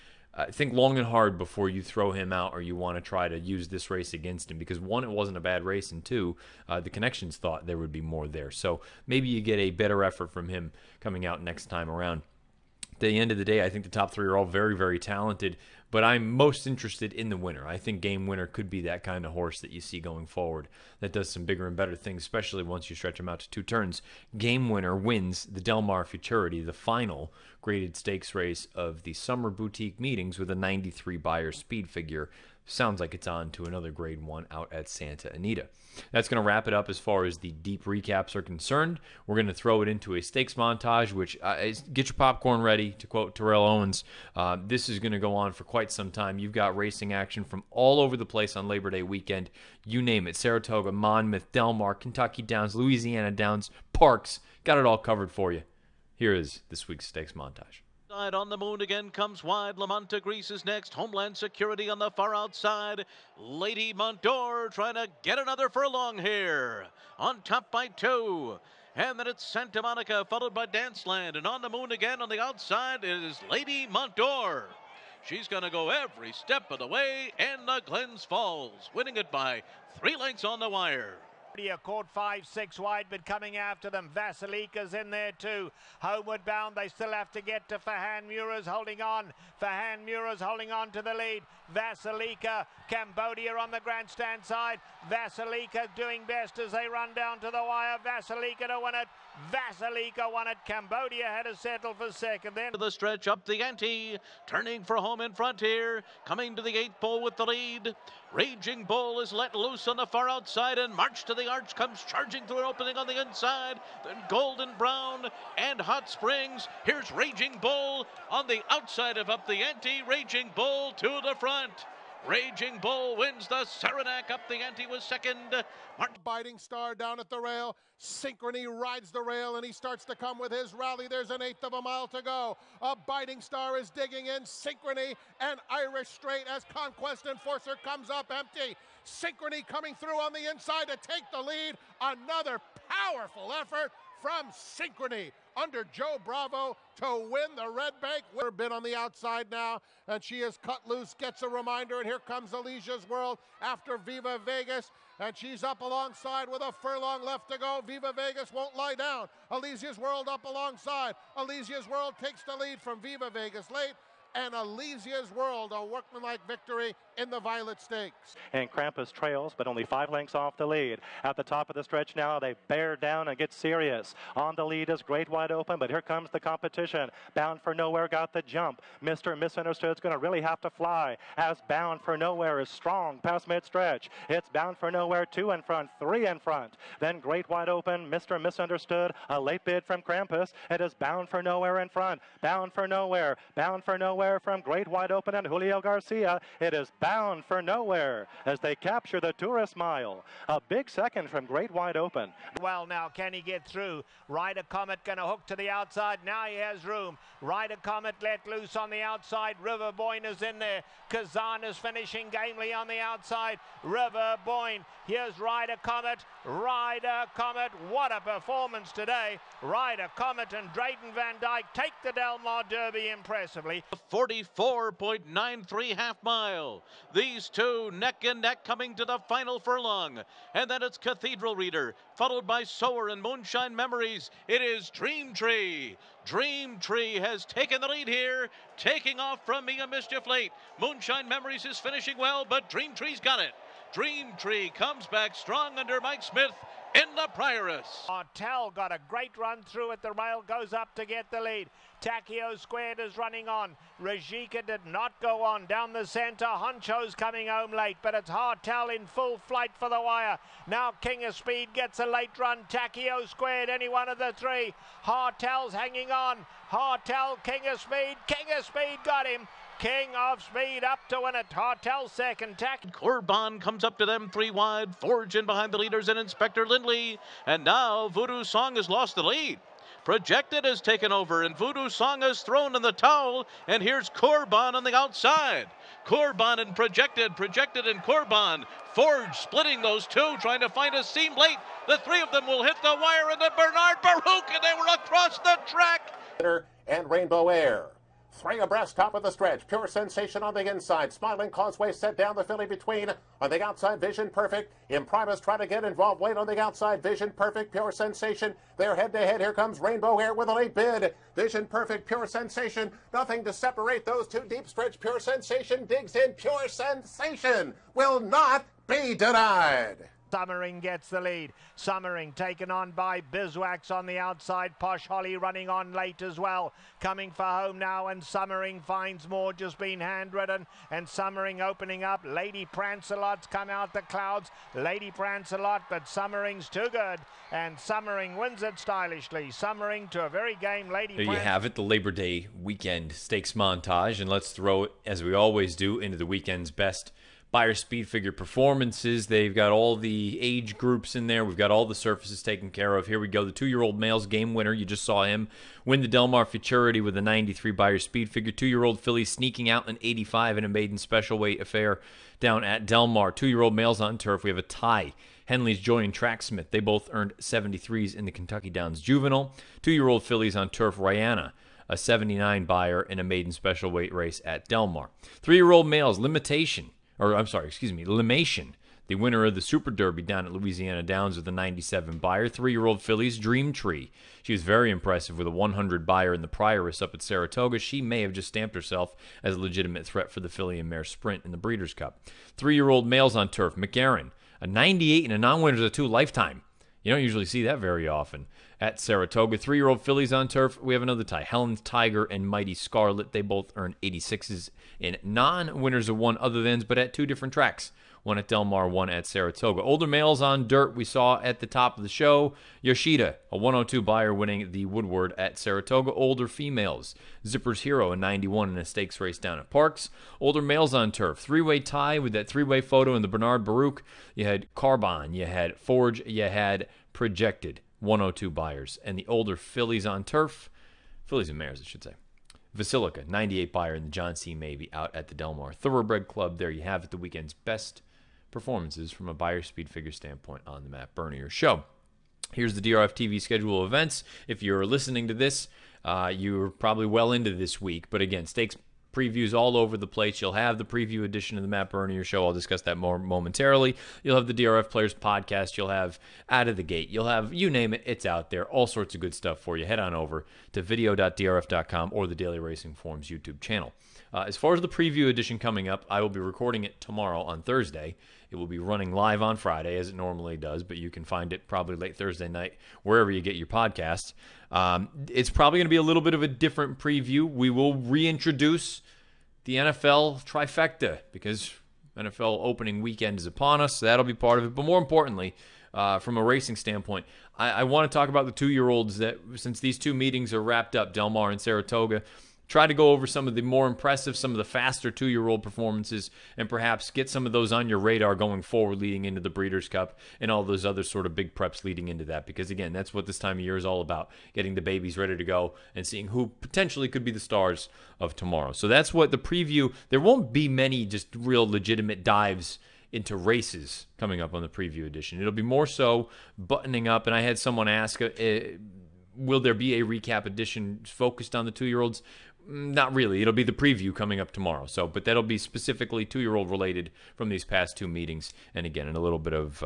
think long and hard before you throw him out or you want to try to use this race against him, because one, it wasn't a bad race, and two, the connections thought there would be more there. So maybe you get a better effort from him coming out next time around. At the end of the day, I think the top three are all very, very talented, but I'm most interested in the winner. I think Game Winner could be that kind of horse that you see going forward that does some bigger and better things, especially once you stretch him out to 2 turns. Game Winner wins the Del Mar Futurity, the final graded stakes race of the Summer Boutique Meetings, with a 93 Beyer speed figure. Sounds like it's on to another Grade 1 out at Santa Anita. That's going to wrap it up as far as the deep recaps are concerned. We're going to throw it into a stakes montage, which get your popcorn ready, to quote Terrell Owens. This is going to go on for quite some time. You've got racing action from all over the place on Labor Day weekend. You name it. Saratoga, Monmouth, Del Mar, Kentucky Downs, Louisiana Downs, Parks. Got it all covered for you. Here is this week's stakes montage. On the moon again comes wide. Lamont Grease is next. Homeland Security on the far outside. Lady Montour trying to get another furlong here. On top by 2. And then it's Santa Monica, followed by Danceland. And on the moon again on the outside is Lady Montour. She's going to go every step of the way. And the Glens Falls, winning it by 3 lengths on the wire. Caught 5-6 wide, but coming after them. Vasilika's in there too. Homeward bound, they still have to get to Fahan Mura's holding on. Fahan Mura's holding on to the lead. Vasilika, Cambodia on the grandstand side. Vasilika doing best as they run down to the wire. Vasilika to win it. Vasilika won it. Cambodia had to settle for second. Then to the stretch, up the ante, turning for home in front here. Coming to the 8th pole with the lead. Raging Bull is let loose on the far outside, and March to the Arch comes charging through an opening on the inside. Then Golden Brown and Hot Springs. Here's Raging Bull on the outside of Up the Ante. Raging Bull to the front. Raging Bull wins the Saranac. Up the Ante was second. Biting Star down at the rail. Synchrony rides the rail, and he starts to come with his rally. There's an 1/8 of a mile to go. A Biting Star is digging in. Synchrony and Irish Straight as Conquest Enforcer comes up empty. Synchrony coming through on the inside to take the lead. Another powerful effort from Synchrony under Joe Bravo to win the Red Bank. We're been on the outside now, and she is cut loose, gets a reminder, and here comes Alicia's World after Viva Vegas, and she's up alongside with a furlong left to go. Viva Vegas won't lie down. Alicia's World up alongside. Alicia's World takes the lead from Viva Vegas late, and Alicia's World, a workmanlike victory in the Violet Stakes. And Krampus trails, but only 5 lengths off the lead. At the top of the stretch now, they bear down and get serious. On the lead is Great Wide Open, but here comes the competition. Bound for Nowhere got the jump. Mr. Misunderstood's going to really have to fly, as Bound for Nowhere is strong past mid-stretch. It's Bound for Nowhere 2 in front, 3 in front. Then Great Wide Open, Mr. Misunderstood, a late bid from Krampus. It is Bound for Nowhere in front. Bound for Nowhere from Great Wide Open and Julio Garcia. It is Bound for Nowhere as they capture the Tourist Mile. A big second from Great Wide Open. Well, now can he get through? Rider Comet going to hook to the outside. Now he has room. Rider Comet let loose on the outside. River Boyne is in there. Kazan is finishing gamely on the outside. River Boyne. Here's Rider Comet. Rider Comet. What a performance today. Rider Comet and Drayton Van Dyke take the Del Mar Derby impressively. 44.93 half mile. These two neck and neck coming to the final furlong. And then it's Cathedral Reader, followed by Sower and Moonshine Memories. It is Dream Tree. Dream Tree has taken the lead here, taking off from Mia Mischief late. Moonshine Memories is finishing well, but Dream Tree's got it. Dream Tree comes back strong under Mike Smith in the Prioress. Martel got a great run through at the rail, goes up to get the lead. Takio Squared is running on. Rajika did not go on. Down the center, Honcho's coming home late, but it's Hartel in full flight for the wire. Now King of Speed gets a late run. Takio Squared, any one of the three. Hartel's hanging on. Hartel, King of Speed. King of Speed got him. King of Speed up to win it. Hartel second. Corban comes up to them 3 wide. Forge in behind the leaders and Inspector Lindley. And now Voodoo Song has lost the lead. Projected has taken over, and Voodoo Song has thrown in the towel, and here's Corban on the outside. Corban and Projected and Corban. Forge splitting those two, trying to find a seam late. The 3 of them will hit the wire, and the Bernard Baruch, and they were across the track. And Rainbow Air. Three abreast, top of the stretch. Pure Sensation on the inside. Smiling Causeway set down the filly between. On the outside, Vision Perfect. Imprimus trying to get involved late on the outside. Vision Perfect, Pure Sensation. They're head-to-head. Here comes Rainbow Air with a late bid. Vision Perfect, Pure Sensation. Nothing to separate those two. Deep stretch. Pure Sensation digs in. Pure Sensation will not be denied. Summering gets the lead. Summering taken on by Bizwax on the outside. Posh Holly running on late as well. Coming for home now, and Summering finds more, just been handridden. And Summering opening up. Lady Prancelot's come out the clouds. Lady Prancelot, but Summering's too good. And Summering wins it stylishly. Summering to a very game Lady There you have it, the Labor Day weekend stakes montage. And let's throw it, as we always do, into the weekend's best Buyer Speed Figure performances. They've got all the age groups in there. We've got all the surfaces taken care of. Here we go. The 2-year-old male's game winner. You just saw him win the Del Mar Futurity with a 93 Buyer Speed Figure. 2-year-old filly sneaking out an 85 in a maiden special weight affair down at Del Mar. 2-year-old males on turf. We have a tie. Henley's Joy and Tracksmith. They both earned 73s in the Kentucky Downs Juvenile. 2-year-old fillies on turf. Rihanna, a 79 buyer in a maiden special weight race at Del Mar. 3-year-old males, Limation, the winner of the Super Derby down at Louisiana Downs with a 97 buyer. 3-year-old fillies, Dream Tree. She was very impressive with a 100 buyer in the Prioress up at Saratoga. She may have just stamped herself as a legitimate threat for the filly and mare sprint in the Breeders' Cup. 3-year-old males on turf, McGarren, a 98 and a non-winners of 2 lifetime. You don't usually see that very often at Saratoga. 3-year-old fillies on turf. We have another tie. Helen's Tiger and Mighty Scarlet. They both earned 86s in non-winners of 1 other thans, but at 2 different tracks. One at Del Mar, one at Saratoga. Older males on dirt we saw at the top of the show. Yoshida, a 102 buyer winning the Woodward at Saratoga. Older females. Zipper's Hero, a 91 in a stakes race down at Parks. Older males on turf. 3-way tie with that 3-way photo in the Bernard Baruch. You had Carbon, you had Forge, you had Projected. 102 buyers. And the older fillies on turf. Fillies and mares, I should say. Basilica, 98 buyer in the John C. Mabie out at the Del Mar Thoroughbred Club. There you have it, the weekend's best performances from a Buyer Speed Figure standpoint on the Matt Bernier Show. Here's the DRF TV schedule of events. If you're listening to this, you're probably well into this week. But again, stakes previews all over the place. You'll have the preview edition of the Matt Bernier Show. I'll discuss that more momentarily. You'll have the DRF Players Podcast. You'll have Out of the Gate. You'll have, you name it, it's out there. All sorts of good stuff for you. Head on over to video.drf.com or the Daily Racing Forums YouTube channel. As far as the preview edition coming up, I will be recording it tomorrow on Thursday. It will be running live on Friday, as it normally does, but you can find it probably late Thursday night, wherever you get your podcasts. It's probably going to be a little bit of a different preview. We will reintroduce the NFL trifecta, because NFL opening weekend is upon us, so that'll be part of it. But more importantly, from a racing standpoint, I want to talk about the 2-year-olds that, since these 2 meetings are wrapped up, Del Mar and Saratoga, try to go over some of the more impressive, some of the faster 2-year-old performances, and perhaps get some of those on your radar going forward leading into the Breeders' Cup and all those other sort of big preps leading into that. Because, again, that's what this time of year is all about, getting the babies ready to go and seeing who potentially could be the stars of tomorrow. So that's what the preview, there won't be many just real legitimate dives into races coming up on the preview edition. It'll be more so buttoning up, and I had someone ask, will there be a recap edition focused on the 2-year-olds? Not really. It'll be the preview coming up tomorrow. But that'll be specifically 2-year-old related from these past 2 meetings. And again, and a little bit of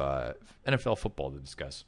NFL football to discuss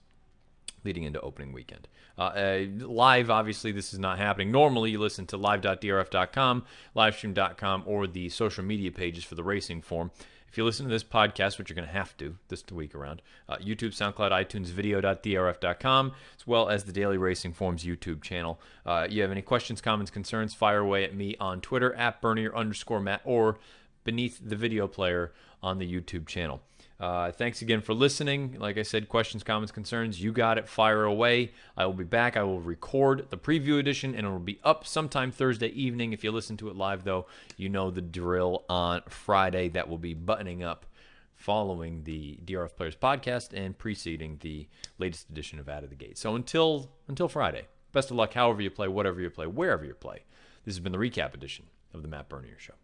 leading into opening weekend. Live, obviously, this is not happening. Normally, you listen to live.drf.com, livestream.com, or the social media pages for the Racing Form. If you listen to this podcast, which you're going to have to this week around, YouTube, SoundCloud, iTunes, video.drf.com, as well as the Daily Racing Forms YouTube channel. You have any questions, comments, concerns, fire away at me on Twitter, at Bernier_Matt, or beneath the video player on the YouTube channel. Thanks again for listening. Like I said, questions, comments, concerns, you got it. Fire away. I will be back. I will record the preview edition, and it will be up sometime Thursday evening. If you listen to it live, though, you know the drill on Friday. That will be buttoning up following the DRF Players Podcast and preceding the latest edition of Out of the Gate. So until Friday, best of luck however you play, whatever you play, wherever you play. This has been the recap edition of the Matt Bernier Show.